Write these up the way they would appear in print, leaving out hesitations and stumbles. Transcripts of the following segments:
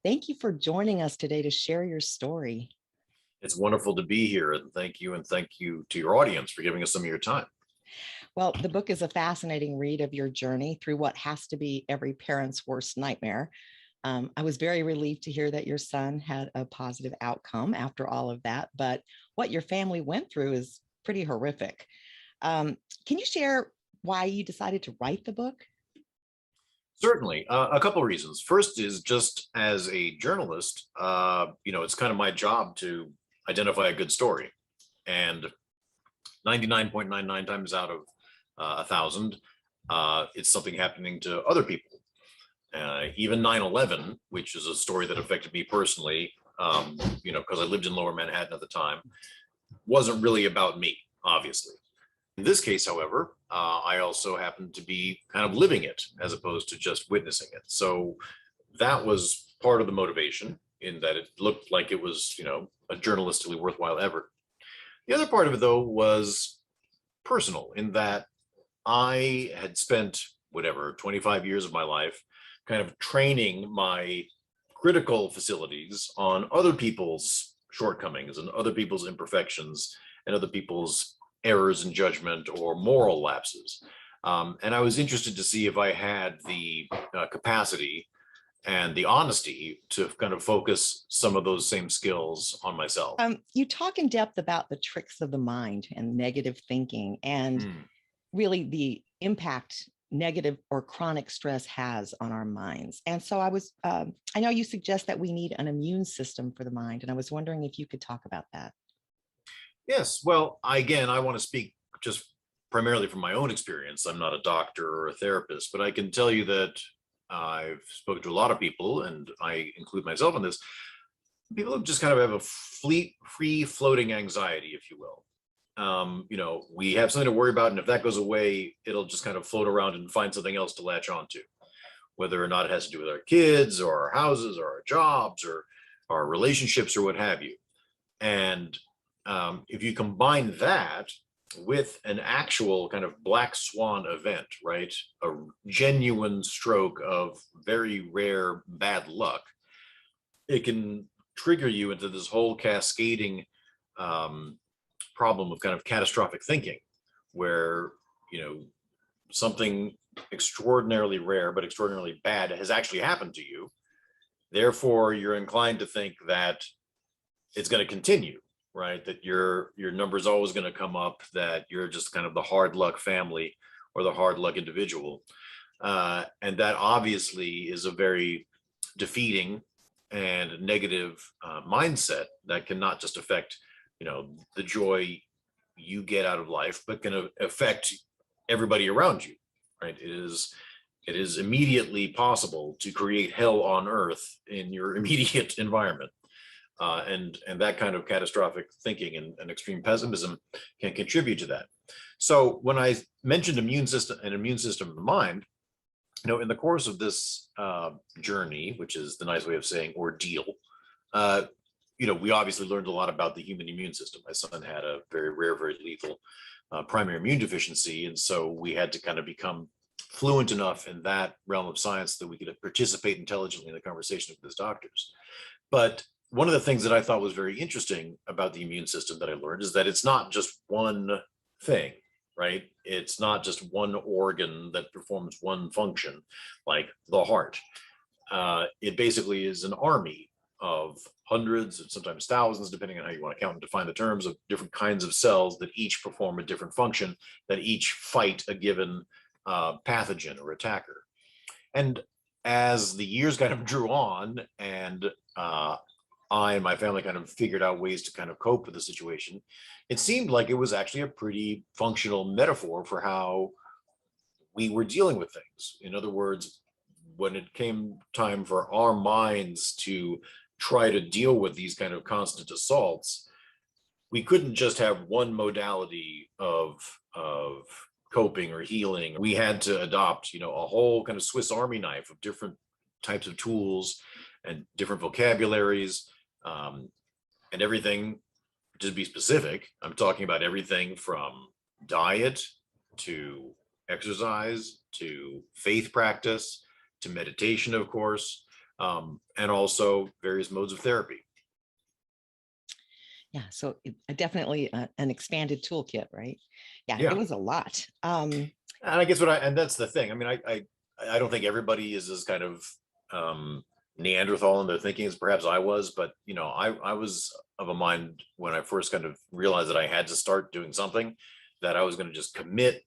Thank you for joining us today to share your story. It's wonderful to be here, and thank you to your audience for giving us some of your time. Well, the book is a fascinating read of your journey through what has to be every parent's worst nightmare. I was very relieved to hear that your son had a positive outcome after all of that, but what your family went through is pretty horrific. Can you share why you decided to write the book? Certainly, a couple of reasons. First is just as a journalist, it's kind of my job to identify a good story, and 99.99 times out of 1,000, it's something happening to other people. Even 9/11, which is a story that affected me personally, because I lived in Lower Manhattan at the time, wasn't really about me, obviously. In this case, however, I also happened to be kind of living it as opposed to just witnessing it. So that was part of the motivation, in that it looked like it was, a journalistically worthwhile effort. The other part of it, though, was personal, in that I had spent 25 years of my life kind of training my critical facilities on other people's shortcomings and other people's imperfections and other people's errors in judgment or moral lapses. And I was interested to see if I had the capacity and the honesty to kind of focus some of those same skills on myself. You talk in depth about the tricks of the mind and negative thinking and really the impact negative or chronic stress has on our minds. And so I know you suggest that we need an immune system for the mind, and I was wondering if you could talk about that. Yes, well, I want to speak just primarily from my own experience. I'm not a doctor or a therapist, but I can tell you that I've spoken to a lot of people, and I include myself in this. People who just kind of have a free floating anxiety, if you will. We have something to worry about, and if that goes away, it'll just kind of float around and find something else to latch onto, whether or not it has to do with our kids or our houses or our jobs or our relationships or what have you. And if you combine that with an actual kind of black swan event, right? A genuine stroke of very rare bad luck, it can trigger you into this whole cascading problem of kind of catastrophic thinking, where, something extraordinarily rare but extraordinarily bad has actually happened to you. Therefore, you're inclined to think that it's going to continue, right? That your number is always going to come up, that you're just kind of the hard luck family or the hard luck individual. And that obviously is a very defeating and negative mindset that can not just affect, the joy you get out of life, but can affect everybody around you, right? It is immediately possible to create hell on earth in your immediate environment. And that kind of catastrophic thinking and extreme pessimism can contribute to that. So when I mentioned immune system of the mind, in the course of this journey, which is the nice way of saying ordeal, we obviously learned a lot about the human immune system. My son had a very rare, very lethal primary immune deficiency, and so we had to kind of become fluent enough in that realm of science that we could participate intelligently in the conversation with his doctors. But one of the things that I thought was very interesting about the immune system that I learned is that it's not just one thing, right? It's not just one organ that performs one function, like the heart. It basically is an army of hundreds and sometimes thousands, depending on how you want to count and define the terms, of different kinds of cells that each perform a different function, that each fight a given pathogen or attacker. And as the years kind of drew on, and I and my family kind of figured out ways to kind of cope with the situation, it seemed like it was actually a pretty functional metaphor for how we were dealing with things. In other words, when it came time for our minds to try to deal with these kind of constant assaults, we couldn't just have one modality of coping or healing. We had to adopt, a whole kind of Swiss Army knife of different types of tools and different vocabularies, and everything. To be specific, I'm talking about everything from diet to exercise to faith practice to meditation, of course, and also various modes of therapy. Yeah, so definitely an expanded toolkit, right? Yeah, it Yeah. was a lot. And I guess and that's the thing. I mean, I don't think everybody is as kind of Neanderthal in their thinking as perhaps I was, but you know, I was of a mind when I first kind of realized that I had to start doing something, that I was going to just commit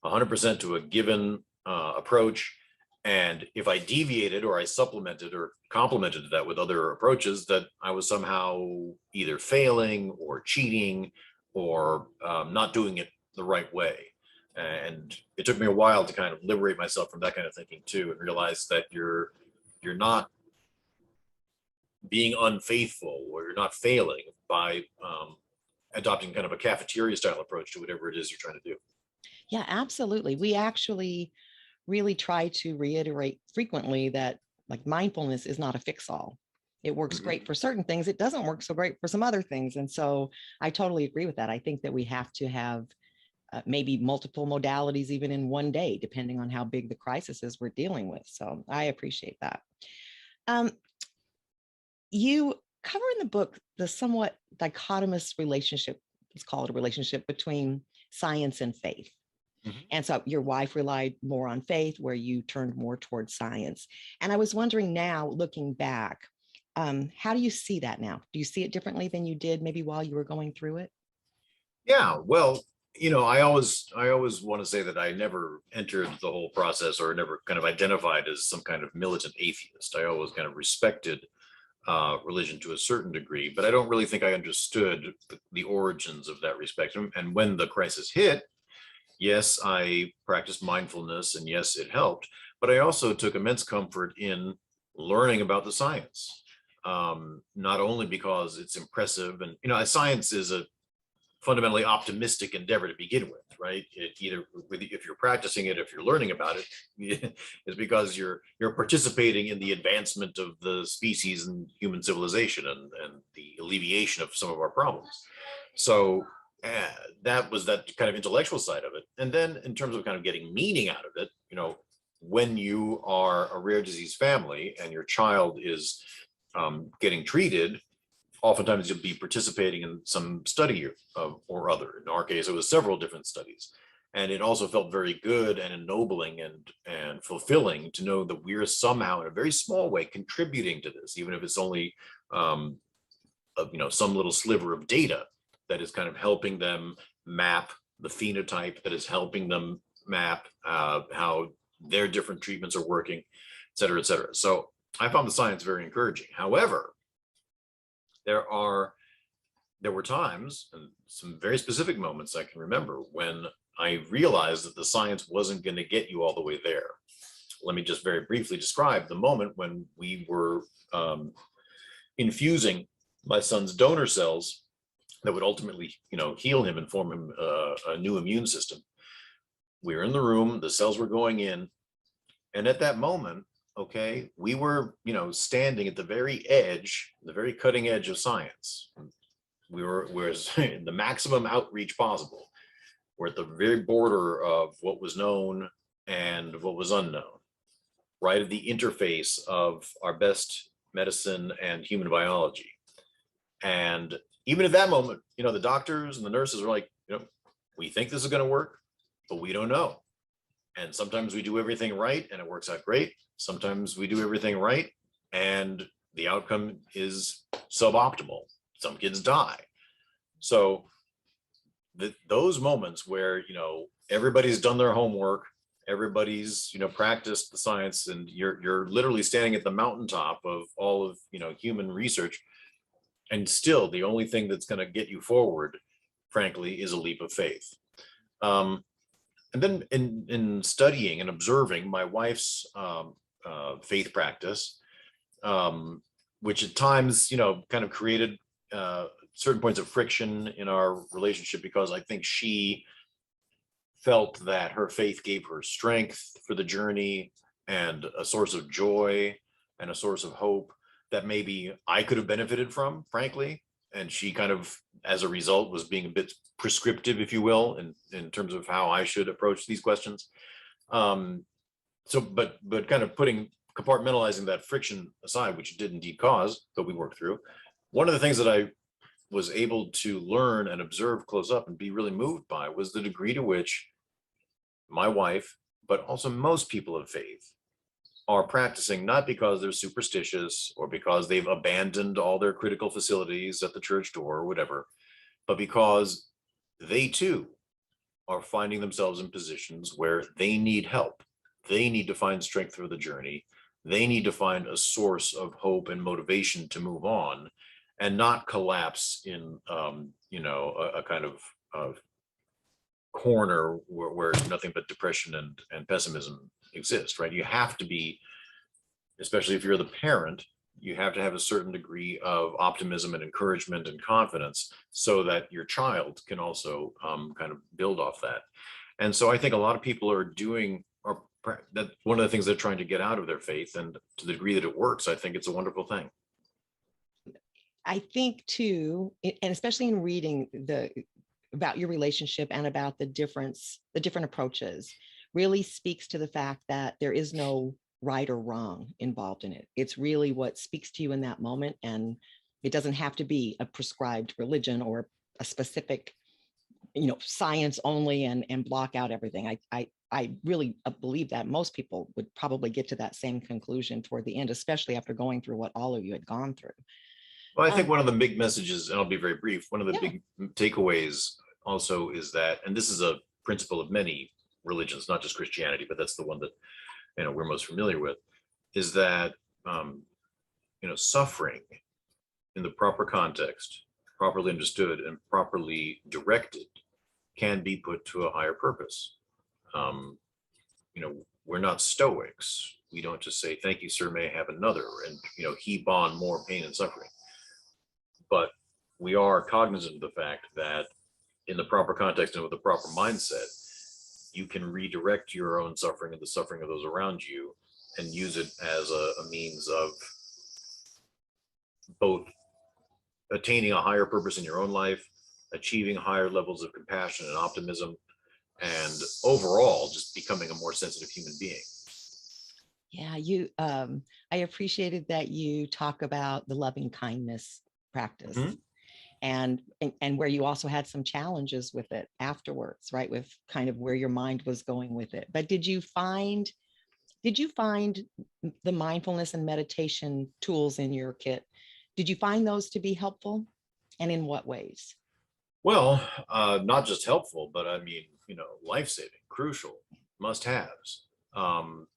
100% to a given approach. And if I deviated or I supplemented or complemented that with other approaches, that I was somehow either failing or cheating or not doing it the right way. And it took me a while to kind of liberate myself from that kind of thinking too, and realize that you're not being unfaithful, or you're not failing by adopting kind of a cafeteria style approach to whatever it is you're trying to do. Yeah, absolutely. We actually really try to reiterate frequently that like mindfulness is not a fix all. It works Mhm. great for certain things. It doesn't work so great for some other things. And so I totally agree with that. I think that we have to have maybe multiple modalities even in one day, depending on how big the crisis is we're dealing with. So I appreciate that. Um, you cover in the book the somewhat dichotomous relationship, let's call it a relationship between science and faith. Mhm. And so your wife relied more on faith, where you turned more towards science. And I was wondering now, looking back, how do you see that now? Do you see it differently than you did maybe while you were going through it? Yeah, well, you know, I always want to say that I never entered the whole process or never kind of identified as some kind of militant atheist. I always kind of respected religion to a certain degree, but I don't really think I understood the origins of that respect. And when the crisis hit, yes, I practiced mindfulness, and yes, it helped. But I also took immense comfort in learning about the science. Not only because it's impressive, and you know, science is a fundamentally optimistic endeavor to begin with, right? It either if you're practicing it, if you're learning about it, is because you're participating in the advancement of the species and human civilization, and the alleviation of some of our problems. So uh, that was that kind of intellectual side of it. And then in terms of kind of getting meaning out of it, you know, when you are a rare disease family and your child is getting treated, oftentimes you'll be participating in some study or other. In our case, it was several different studies. And it also felt very good and ennobling and fulfilling to know that we're somehow in a very small way contributing to this, even if it's only you know, some little sliver of data that is kind of helping them map the phenotype, that is helping them map how their different treatments are working, et cetera, et cetera. So I found the science very encouraging. However, there are there were times, and some very specific moments I can remember, when I realized that the science wasn't going to get you all the way there. Let me just very briefly describe the moment when we were infusing my son's donor cells that would ultimately, you know, heal him and form him a new immune system. We were in the room, the cells were going in, and at that moment, okay, we were, you know, standing at the very edge, the very cutting edge of science. We're the maximum outreach possible. We're at the very border of what was known and what was unknown, right at the interface of our best medicine and human biology. And even at that moment, you know, the doctors and the nurses were like, you know, we think this is going to work, but we don't know. And sometimes we do everything right and it works out great. Sometimes we do everything right and the outcome is suboptimal. Some kids die. So those moments where, you know, everybody's done their homework, everybody's, you know, practiced the science, and you're literally standing at the mountaintop of all of, you know, human research, and still the only thing that's going to get you forward, frankly, is a leap of faith. And then in studying and observing my wife's faith practice, which at times, you know, kind of created certain points of friction in our relationship, because I think she felt that her faith gave her strength for the journey and a source of joy and a source of hope that maybe I could have benefited from, frankly. And she kind of, as a result, was being a bit prescriptive, if you will, in terms of how I should approach these questions. So, but kind of putting compartmentalizing that friction aside, which it did indeed cause, but we worked through. One of the things that I was able to learn and observe close up and be really moved by was the degree to which my wife, but also most people of faith, are practicing not because they're superstitious or because they've abandoned all their critical facilities at the church door or whatever, but because they too are finding themselves in positions where they need help. They need to find strength through the journey. They need to find a source of hope and motivation to move on and not collapse in, a kind of corner where nothing but depression and pessimism exist, right? You have to be, especially if you're the parent, you have to have a certain degree of optimism and encouragement and confidence so that your child can also kind of build off that. And so I think a lot of people are that one of the things they're trying to get out of their faith, and to the degree that it works, I think it's a wonderful thing. I think too, and especially in reading about your relationship and about the different approaches, really speaks to the fact that there is no right or wrong involved in it. It's really what speaks to you in that moment. And it doesn't have to be a prescribed religion or a specific, science only and block out everything. I really believe that most people would probably get to that same conclusion toward the end, especially after going through what all of you had gone through. Well, I think one of the big messages, and I'll be very brief, one of the big takeaways also is that, and this is a principle of many religions, not just Christianity, but that's the one that we're most familiar with, is that suffering in the proper context, properly understood and properly directed, can be put to a higher purpose. We're not Stoics. We don't just say, "Thank you, sir, may I have another," and heap on more pain and suffering. But we are cognizant of the fact that in the proper context and with the proper mindset, you can redirect your own suffering and the suffering of those around you and use it as a means of both attaining a higher purpose in your own life, achieving higher levels of compassion and optimism, and overall just becoming a more sensitive human being. Yeah, I appreciated that you talk about the loving kindness practice. Mm-hmm. And where you also had some challenges with it afterwards, right? With kind of where your mind was going with it. But did you find the mindfulness and meditation tools in your kit? Did you find those to be helpful? And in what ways? Well, not just helpful, but I mean, life-saving, crucial, must-haves. I'm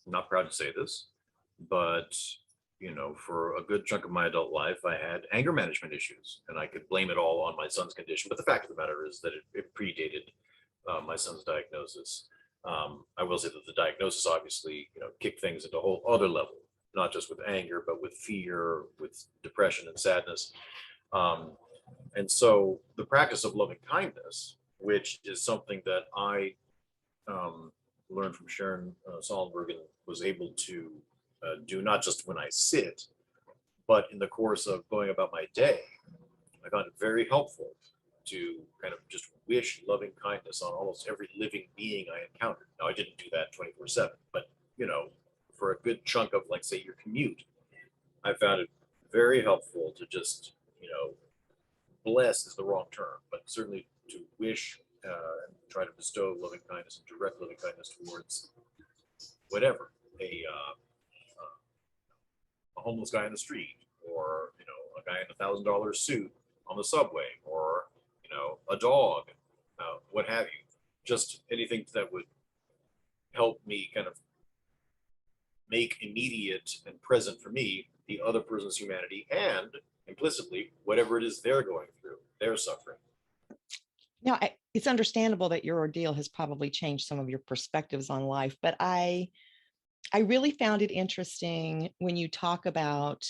not proud to say this, but for a good chunk of my adult life, I had anger management issues, and I could blame it all on my son's condition. But the fact of the matter is that it predated my son's diagnosis. I will say that the diagnosis obviously, kicked things into a whole other level, not just with anger, but with fear, with depression and sadness. And so the practice of loving kindness, which is something that I learned from Sharon Sollenberg and was able to do not just when I sit, but in the course of going about my day. I found it very helpful to kind of just wish loving kindness on almost every living being I encountered. Now, I didn't do that 24/7, but for a good chunk of, like, say, your commute, I found it very helpful to just, bless is the wrong term, but certainly to wish and try to bestow loving kindness and direct loving kindness towards whatever, a homeless guy in the street, or a guy in $1,000 suit on the subway, or a dog, what have you. Just anything that would help me kind of make immediate and present for me the other person's humanity, and implicitly whatever it is they're going through, their suffering. Now, it's understandable that your ordeal has probably changed some of your perspectives on life, but I really found it interesting when you talk about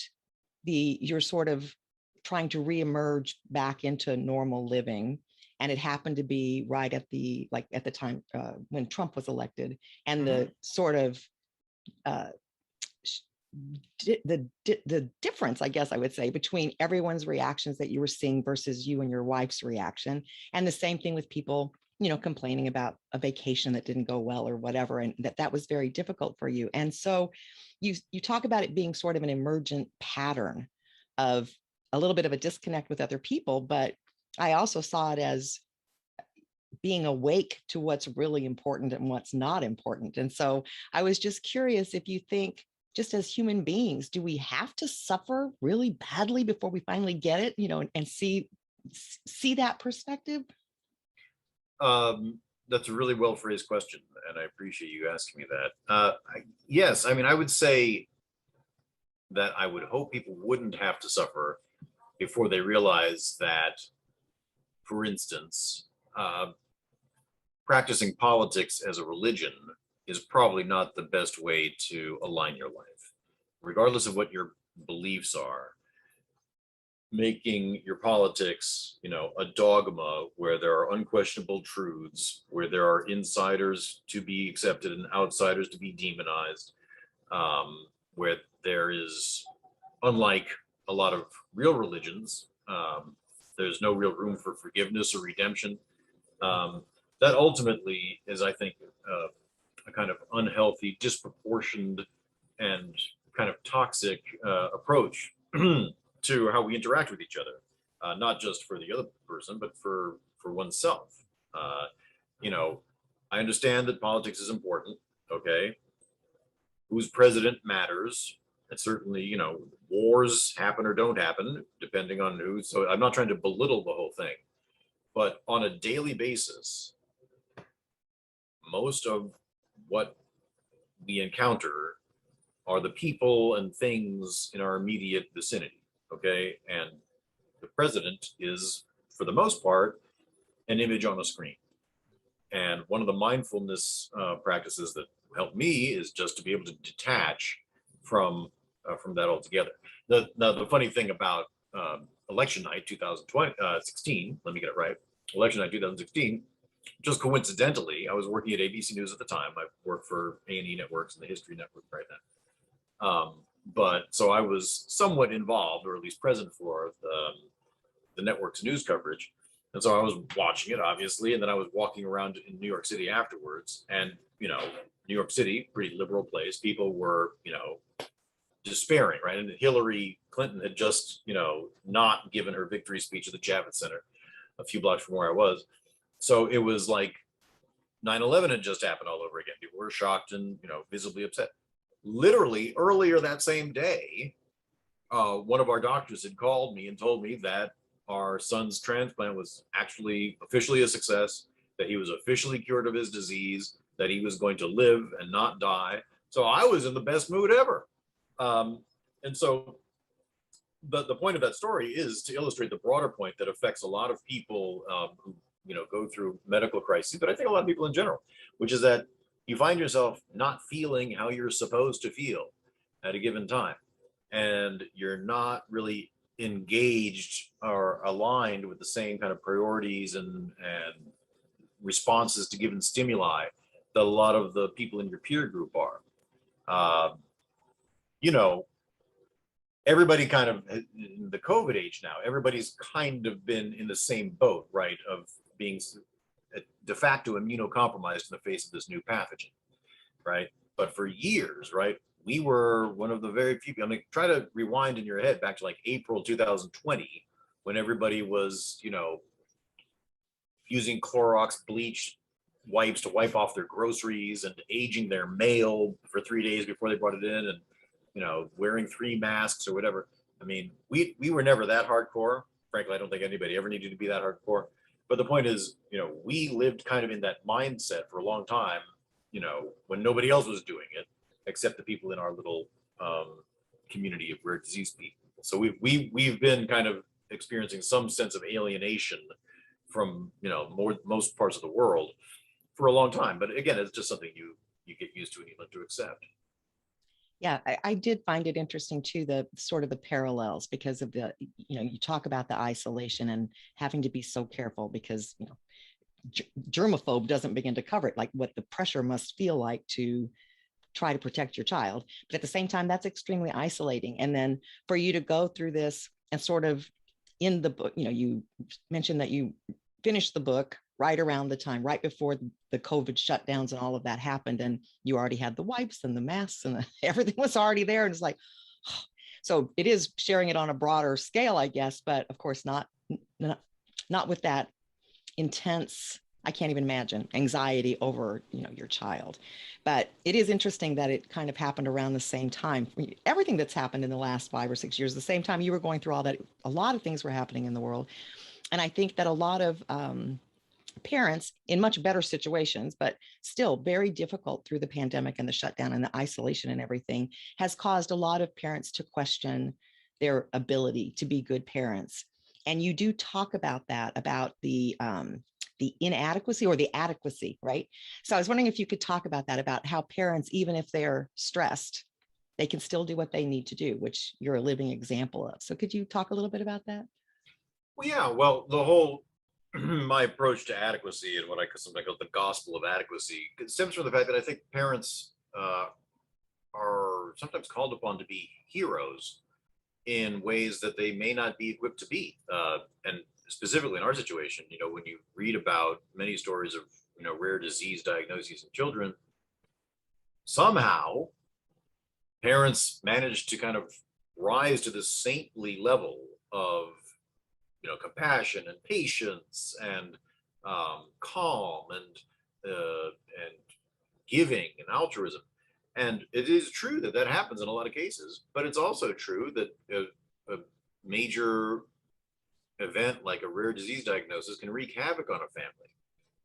you're sort of trying to reemerge back into normal living. And it happened to be right at the time when Trump was elected, and the sort of the difference, I guess I would say, between everyone's reactions that you were seeing versus you and your wife's reaction. And the same thing with people, complaining about a vacation that didn't go well or whatever, and that was very difficult for you. And so you talk about it being sort of an emergent pattern of a little bit of a disconnect with other people, but I also saw it as being awake to what's really important and what's not important. And so I was just curious if you think, just as human beings, do we have to suffer really badly before we finally get it, and see that perspective? That's a really well phrased question, and I appreciate you asking me that. Yes, I mean, I would say that I would hope people wouldn't have to suffer before they realize that, for instance, practicing politics as a religion is probably not the best way to align your life, regardless of what your beliefs are. Making your politics, a dogma where there are unquestionable truths, where there are insiders to be accepted and outsiders to be demonized, where there is, unlike a lot of real religions, there's no real room for forgiveness or redemption. That ultimately is, I think, a kind of unhealthy, disproportioned, and kind of toxic approach to how we interact with each other, not just for the other person, but for oneself. I understand that politics is important. Okay, who's president matters, and certainly, wars happen or don't happen depending on who. So I'm not trying to belittle the whole thing, but on a daily basis, most of what we encounter are the people and things in our immediate vicinity. Okay, and the president is, for the most part, an image on a screen. And one of the mindfulness practices that help me is just to be able to detach from that altogether. The funny thing about election night 2016, let me get it right, election night 2016, just coincidentally, I was working at ABC News at the time. I worked for A&E Networks and the History Network right then. But so I was somewhat involved, or at least present for the network's news coverage. And so I was watching it, obviously, and then I was walking around in New York City afterwards. And, New York City, pretty liberal place, people were, despairing, right? And Hillary Clinton had just, not given her victory speech at the Javits Center a few blocks from where I was. So it was like 9/11 had just happened all over again. People were shocked and, visibly upset. Literally earlier that same day, one of our doctors had called me and told me that our son's transplant was actually officially a success, that he was officially cured of his disease, that he was going to live and not die. So I was in the best mood ever. And so the point of that story is to illustrate the broader point that affects a lot of people who go through medical crises, but I think a lot of people in general, which is that you find yourself not feeling how you're supposed to feel at a given time, and you're not really engaged or aligned with the same kind of priorities and responses to given stimuli that a lot of the people in your peer group are. Everybody kind of, in the COVID age now, everybody's kind of been in the same boat, right? Of being de facto immunocompromised in the face of this new pathogen, right? But for years, right, we were one of the very few. I mean, try to rewind in your head back to like April 2020, when everybody was, using Clorox bleach wipes to wipe off their groceries and aging their mail for 3 days before they brought it in, and wearing 3 masks or whatever. I mean, we were never that hardcore. Frankly, I don't think anybody ever needed to be that hardcore. But the point is, we lived kind of in that mindset for a long time, when nobody else was doing it, except the people in our little community of rare disease people. So we've been kind of experiencing some sense of alienation from, most parts of the world for a long time. But again, it's just something you get used to and you learn to accept. Yeah, I did find it interesting too, the sort of the parallels, because of the, you talk about the isolation and having to be so careful because, germaphobe doesn't begin to cover it, like what the pressure must feel like to try to protect your child. But at the same time, that's extremely isolating. And then for you to go through this and sort of in the book, you mentioned that you finished the book right around the time, right before the COVID shutdowns and all of that happened. And you already had the wipes and the masks and everything was already there. And it's like, so it is sharing it on a broader scale, I guess, but of course not with that intense, I can't even imagine, anxiety over, your child. But it is interesting that it kind of happened around the same time. Everything that's happened in the last 5 or 6 years, the same time you were going through all that, a lot of things were happening in the world. And I think that a lot of parents in much better situations, but still very difficult through the pandemic and the shutdown and the isolation and everything, has caused a lot of parents to question their ability to be good parents. And you do talk about that, about the inadequacy or the adequacy, right? So I was wondering if you could talk about that, about how parents, even if they're stressed, they can still do what they need to do, which you're a living example of. So could you talk a little bit about that? Well, yeah, well, the whole my approach to adequacy and what I sometimes call the gospel of adequacy stems from the fact that I think parents are sometimes called upon to be heroes in ways that they may not be equipped to be. And specifically in our situation, when you read about many stories of rare disease diagnoses in children, somehow parents manage to kind of rise to this saintly level of compassion and patience and calm and giving and altruism. And it is true that that happens in a lot of cases, but it's also true that a major event like a rare disease diagnosis can wreak havoc on a family.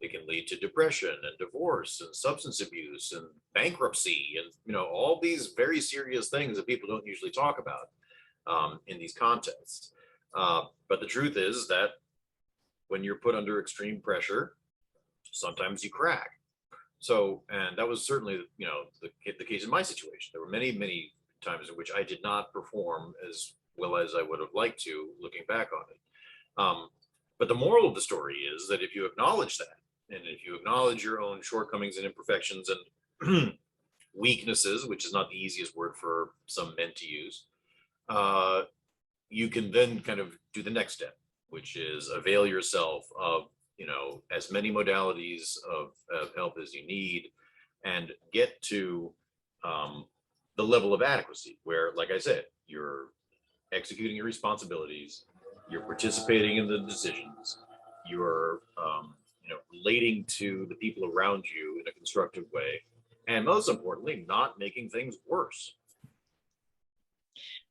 It can lead to depression and divorce and substance abuse and bankruptcy and all these very serious things that people don't usually talk about in these contexts. But the truth is that when you're put under extreme pressure, sometimes you crack. So, and that was certainly, the case in my situation. There were many, many times in which I did not perform as well as I would have liked to, looking back on it. But the moral of the story is that if you acknowledge that, and if you acknowledge your own shortcomings and imperfections and weaknesses, which is not the easiest word for some men to use, you can then kind of do the next step, which is avail yourself of as many modalities of help as you need, and get to the level of adequacy where, like I said, you're executing your responsibilities, you're participating in the decisions, you're relating to the people around you in a constructive way, and most importantly, not making things worse.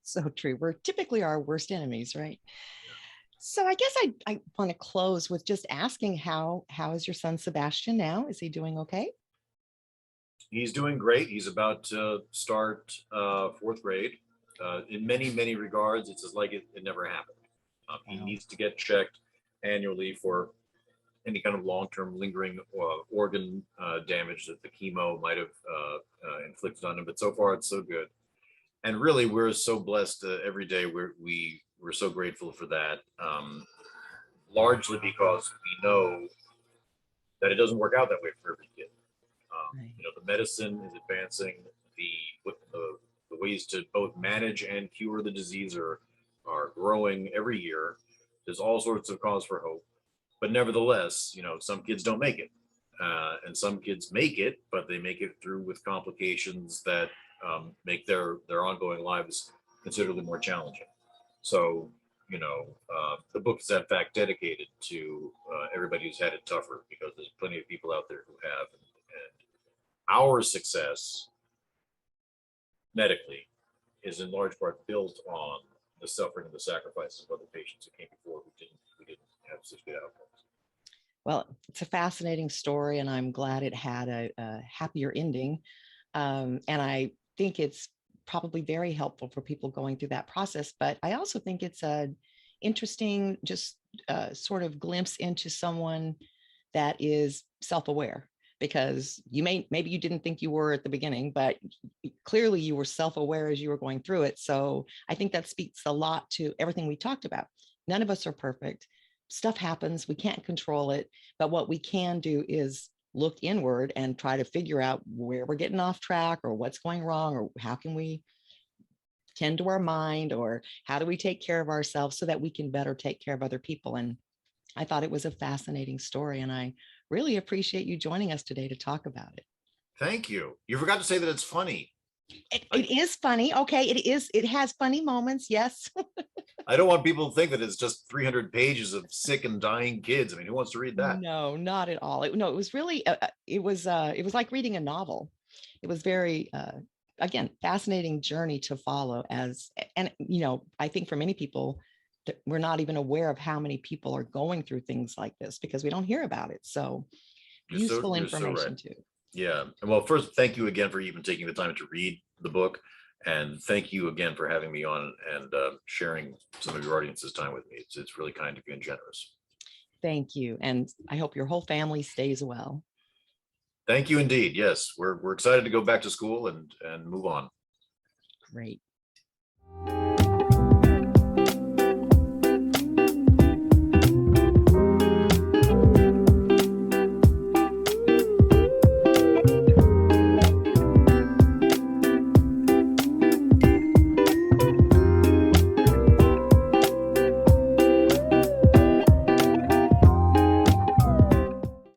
So true. We're typically our worst enemies, right? So I guess I want to close with just asking how is your son Sebastian now? Is he doing okay? He's doing great. He's about to start fourth grade. In many, many regards, it's as like it never happened. He needs to get checked annually for any kind of long-term lingering organ damage that the chemo might have inflicted on him. But so far, it's so good. And really, we're so blessed every day. We're so grateful for that, largely because we know that it doesn't work out that way for every kid. Right. The medicine is advancing. The ways to both manage and cure the disease are growing every year. There's all sorts of cause for hope, but nevertheless, some kids don't make it, and some kids make it, but they make it through with complications that make their ongoing lives considerably more challenging. So, the book is in fact dedicated to everybody who's had it tougher, because there's plenty of people out there who have, and our success medically is in large part built on the suffering and the sacrifices of other patients who came before who didn't have such good outcomes. Well, it's a fascinating story, and I'm glad it had a happier ending. And I think it's probably very helpful for people going through that process. But I also think it's a interesting, just sort of glimpse into someone that is self-aware, because maybe you didn't think you were at the beginning, but clearly you were self-aware as you were going through it. So I think that speaks a lot to everything we talked about. None of us are perfect. Stuff happens. We can't control it. But what we can do is look inward and try to figure out where we're getting off track, or what's going wrong, or how can we tend to our mind, or how do we take care of ourselves so that we can better take care of other people. And I thought it was a fascinating story, and I really appreciate you joining us today to talk about it. Thank you. You forgot to say that it's funny. It is funny. Okay, it is. It has funny moments. Yes. I don't want people to think that it's just 300 pages of sick and dying kids. I mean, who wants to read that? No, not at all. No, it was really. It was like reading a novel. It was very, again, fascinating journey to follow. And I think for many people, that we're not even aware of how many people are going through things like this because we don't hear about it. So useful You're so right. information too. Yeah. Well, first, thank you again for even taking the time to read the book. And thank you again for having me on and sharing some of your audience's time with me. It's really kind of you and generous. Thank you. And I hope your whole family stays well. Thank you indeed. Yes, we're excited to go back to school and move on. Great.